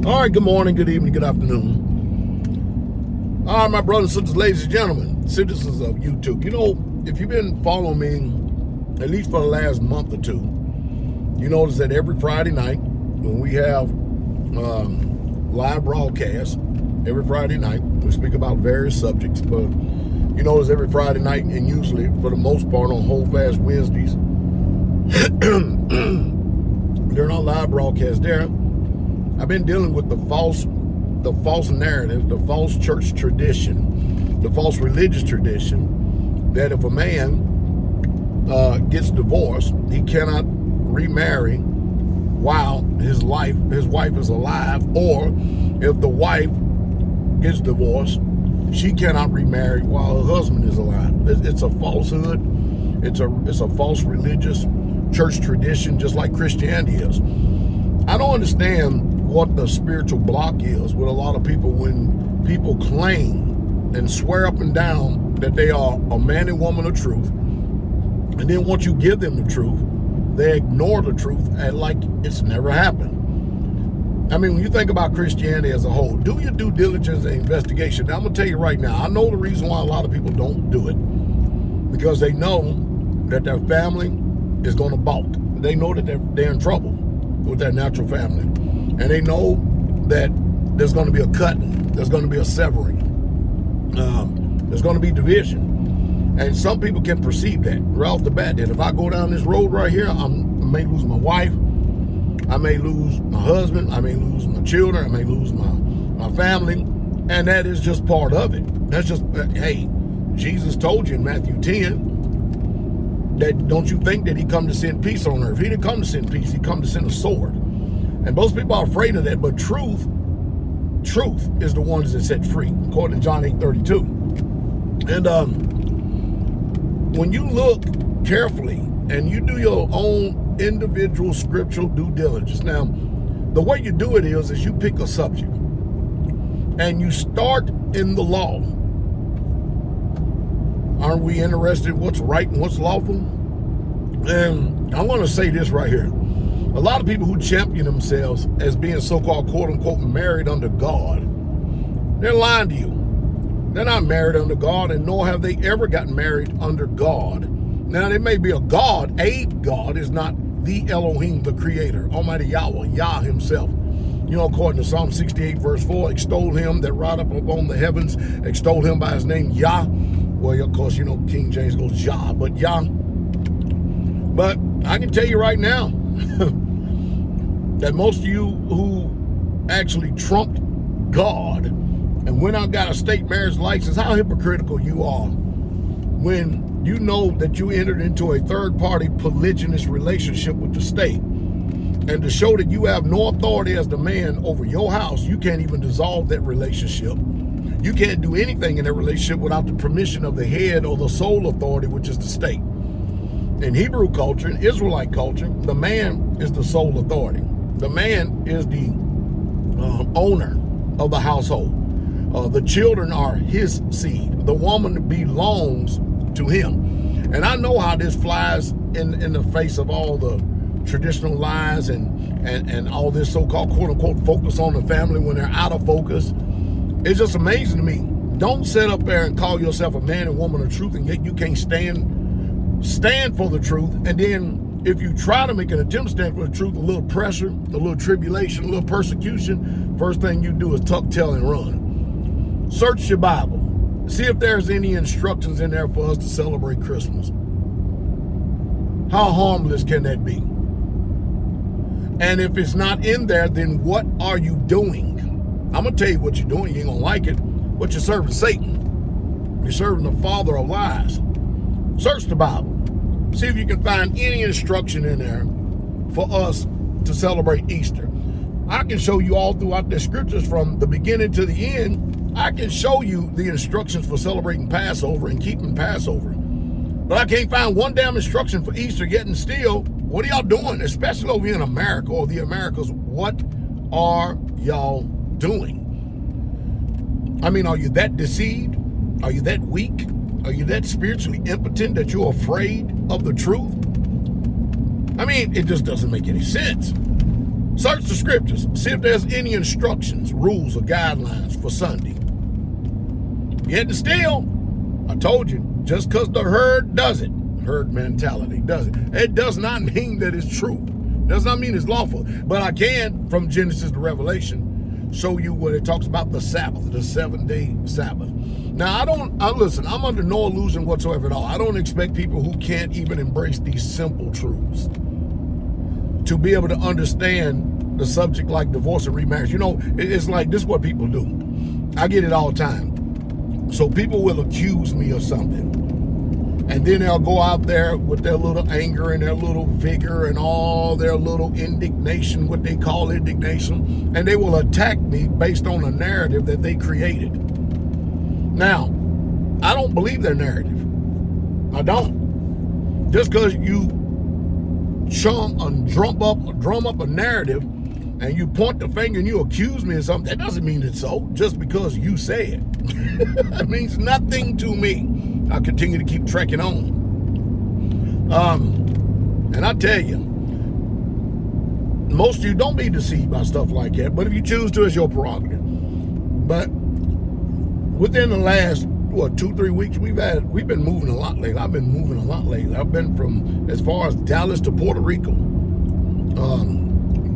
All right, good morning, good evening, good afternoon. All right, my brothers and sisters, ladies and gentlemen, citizens of YouTube. You know, if you've been following me, at least for the last month or two, you notice that every Friday night, when we have live broadcasts, every Friday night, we speak about various subjects, but you notice every Friday night, and usually, for the most part, on Hold Fast Wednesdays, during our live broadcast there, I've been dealing with the false narrative, the false church tradition, the false religious tradition that if a man gets divorced, he cannot remarry while his wife is alive, or if the wife gets divorced, she cannot remarry while her husband is alive. It's a falsehood. It's a false religious church tradition, just like Christianity is. I don't understand what the spiritual block is with a lot of people when people claim and swear up and down that they are a man and woman of truth, and then once you give them the truth, they ignore the truth and like it's never happened. I mean, when you think about Christianity as a whole, do your due diligence and investigation. Now, I'm going to tell you right now, I know the reason why a lot of people don't do it, because they know that their family is going to balk. They know that they're in trouble with their natural family. And they know that there's going to be a cutting, there's going to be a severing, there's going to be division. And some people can perceive that right off the bat, that if I go down this road right here, I may lose my wife, I may lose my husband, I may lose my children, I may lose my family. And that is just part of it. That's just, hey, Jesus told you in Matthew 10 that don't you think that he come to send peace on earth. He didn't come to send peace, he come to send a sword. And most people are afraid of that, but truth is the one that set free, according to John 8:32. And when you look carefully and you do your own individual scriptural due diligence, now, the way you do it is you pick a subject and you start in the law. Aren't we interested in what's right and what's lawful? And I want to say this right here. A lot of people who champion themselves as being so-called quote-unquote married under God, they're lying to you. They're not married under God, and nor have they ever gotten married under God. Now, there may be a God is not the Elohim, the creator, Almighty Yahweh, Yah himself. You know, according to Psalm 68, verse 4, extol him that ride up upon the heavens, extol him by his name, Yah. Well, of course, you know, King James goes Yah, but Yah. But I can tell you right now, that most of you who actually trumped God and went out and got a state marriage license, how hypocritical you are when you know that you entered into a third-party polygynous relationship with the state. And to show that you have no authority as the man over your house, you can't even dissolve that relationship. You can't do anything in that relationship without the permission of the head or the sole authority, which is the state. In Hebrew culture, in Israelite culture, the man is the sole authority. The man is the owner of the household. The children are his seed. The woman belongs to him. And I know how this flies in the face of all the traditional lies and all this so-called quote-unquote focus on the family when they're out of focus. It's just amazing to me. Don't sit up there and call yourself a man and woman of truth, and yet you can't stand for the truth. And then if you try to make an attempt to stand for the truth, a little pressure, a little tribulation, a little persecution, first thing you do is tuck tail and run. Search your Bible. See if there's any instructions in there for us to celebrate Christmas. How harmless can that be? And if it's not in there, then what are you doing? I'm going to tell you what you're doing. You ain't going to like it, but you're serving Satan. You're serving the father of lies. Search the Bible. See if you can find any instruction in there for us to celebrate Easter. I can show you all throughout the scriptures from the beginning to the end. I can show you the instructions for celebrating Passover and keeping Passover. But I can't find one damn instruction for Easter yet, and still, what are y'all doing? Especially over here in America or the Americas, what are y'all doing? I mean, are you that deceived? Are you that weak? Are you that spiritually impotent that you're afraid of the truth? I mean, it just doesn't make any sense. Search the scriptures. See if there's any instructions, rules, or guidelines for Sunday. Yet still, I told you, just because the herd does it, herd mentality does it, it does not mean that it's true. It does not mean it's lawful. But I can, from Genesis to Revelation, show you what it talks about the Sabbath, the 7-day Sabbath. Now, listen, I'm under no illusion whatsoever at all. I don't expect people who can't even embrace these simple truths to be able to understand the subject like divorce and remarriage. You know, it's like, this is what people do. I get it all the time. So people will accuse me of something, and then they'll go out there with their little anger and their little vigor and all their little indignation, what they call indignation, and they will attack me based on a narrative that they created. Now, I don't believe their narrative. I don't. Just because you drum up a narrative and you point the finger and you accuse me of something, that doesn't mean it's so. Just because you say it. It means nothing to me. I'll continue to keep trekking on. And I tell you, most of you don't be deceived by stuff like that, but if you choose to, it's your prerogative. But within the last 2-3 weeks, we've been moving a lot lately. I've been moving a lot lately. I've been from as far as Dallas to Puerto Rico,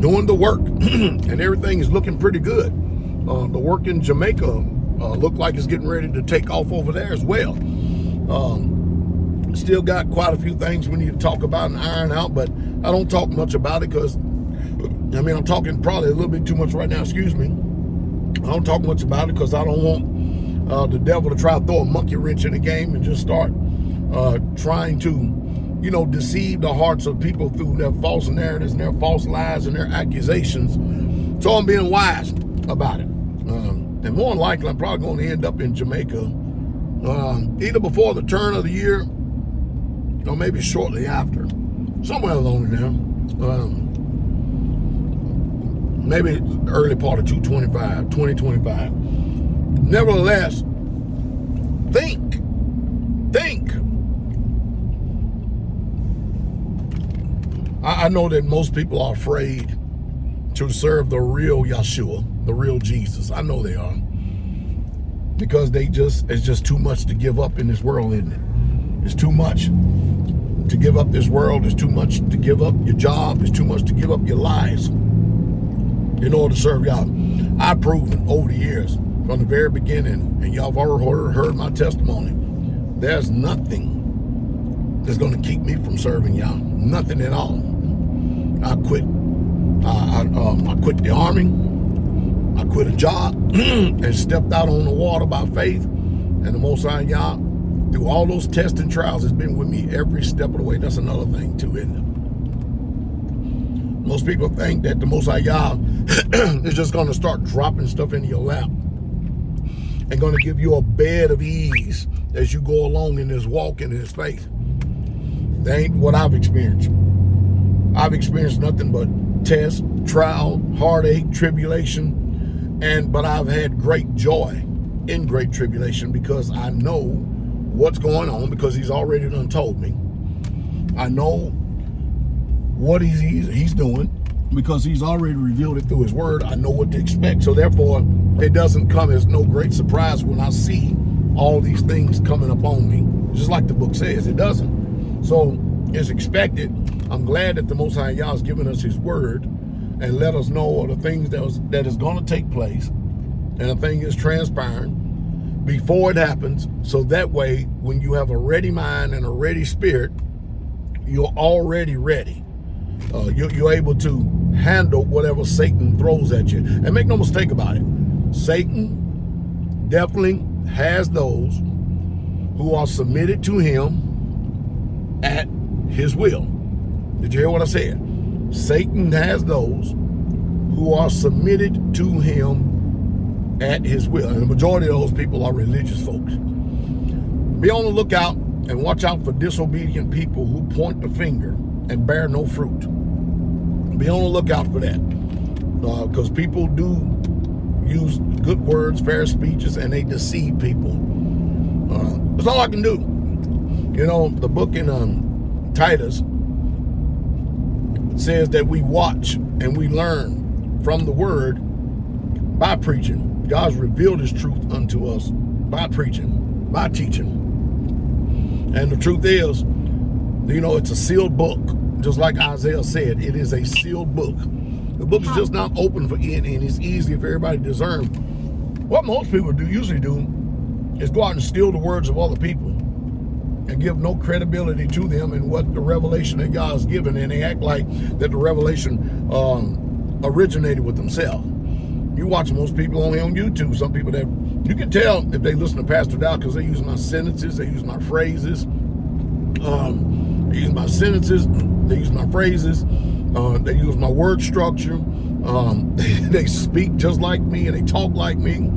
doing the work, and everything is looking pretty good. The work in Jamaica look like it's getting ready to take off over there as well. Still got quite a few things we need to talk about and iron out, but I don't talk much about it because, I'm talking probably a little bit too much right now, excuse me. I don't talk much about it because I don't want the devil to try to throw a monkey wrench in the game and just start trying to, deceive the hearts of people through their false narratives and their false lies and their accusations. So I'm being wise about it. And more than likely, I'm probably going to end up in Jamaica either before the turn of the year or maybe shortly after. Somewhere along there. Maybe early part of 2025. Nevertheless, think. I know that most people are afraid to serve the real Yeshua, the real Jesus. I know they are. Because it's just too much to give up in this world, isn't it? It's too much to give up this world. It's too much to give up your job. It's too much to give up your lives in order to serve y'all. I've proven over the years, from the very beginning, and y'all have already heard my testimony, there's nothing that's going to keep me from serving y'all. Nothing at all. I quit. I quit the army. I quit a job and stepped out on the water by faith. And the Most High Yah, through all those tests and trials, has been with me every step of the way. That's another thing too, isn't it? Most people think that the Most High Yah is just going to start dropping stuff into your lap and going to give you a bed of ease as you go along in this walk in His faith. That ain't what I've experienced. I've experienced nothing but test, trial, heartache, tribulation, but I've had great joy in great tribulation because I know what's going on, because He's already done told me. I know what He's doing because He's already revealed it through His Word. I know what to expect. So therefore, it doesn't come as no great surprise when I see all these things coming upon me. Just like the book says, it doesn't. So it's expected. I'm glad that the Most High Yah has given us His Word and let us know the things that is going to take place, and the thing is transpiring before it happens. So that way, when you have a ready mind and a ready spirit, you're already ready. You're able to handle whatever Satan throws at you. And make no mistake about it, Satan definitely has those who are submitted to him at his will. Did you hear what I said? Satan has those who are submitted to him at his will. And the majority of those people are religious folks. Be on the lookout and watch out for disobedient people who point the finger and bear no fruit. Be on the lookout for that. Because people do use good words, fair speeches, and they deceive people. That's all I can do. You know, the book in Titus says that we watch and we learn from the word by preaching. God's revealed his truth unto us by preaching, by teaching. And the truth is, it's a sealed book. Just like Isaiah said, it is a sealed book. The book is just not open for it, and it's easy for everybody to discern. What most people usually do is go out and steal the words of other people and give no credibility to them and what the revelation that God's given, and they act like that the revelation originated with themselves. You watch most people only on YouTube. Some people that you can tell if they listen to Pastor Dow because they use my sentences, they use my phrases. They use my sentences, they use my phrases, they use my word structure. They speak just like me and they talk like me.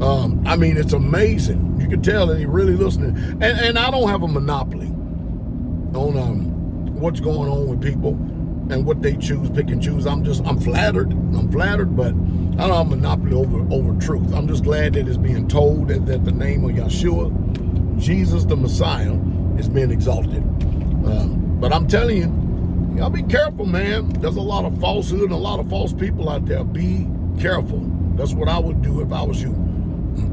It's amazing. You can tell that they're really listening. And I don't have a monopoly on what's going on with people and what they choose, pick and choose. I'm flattered, but I don't have a monopoly over truth. I'm just glad that it's being told that the name of Yeshua, Jesus the Messiah, is being exalted. But I'm telling you, y'all be careful, man. There's a lot of falsehood and a lot of false people out there. Be careful. That's what I would do if I was you.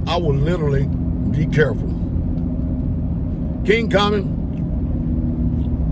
I would literally be careful. King coming.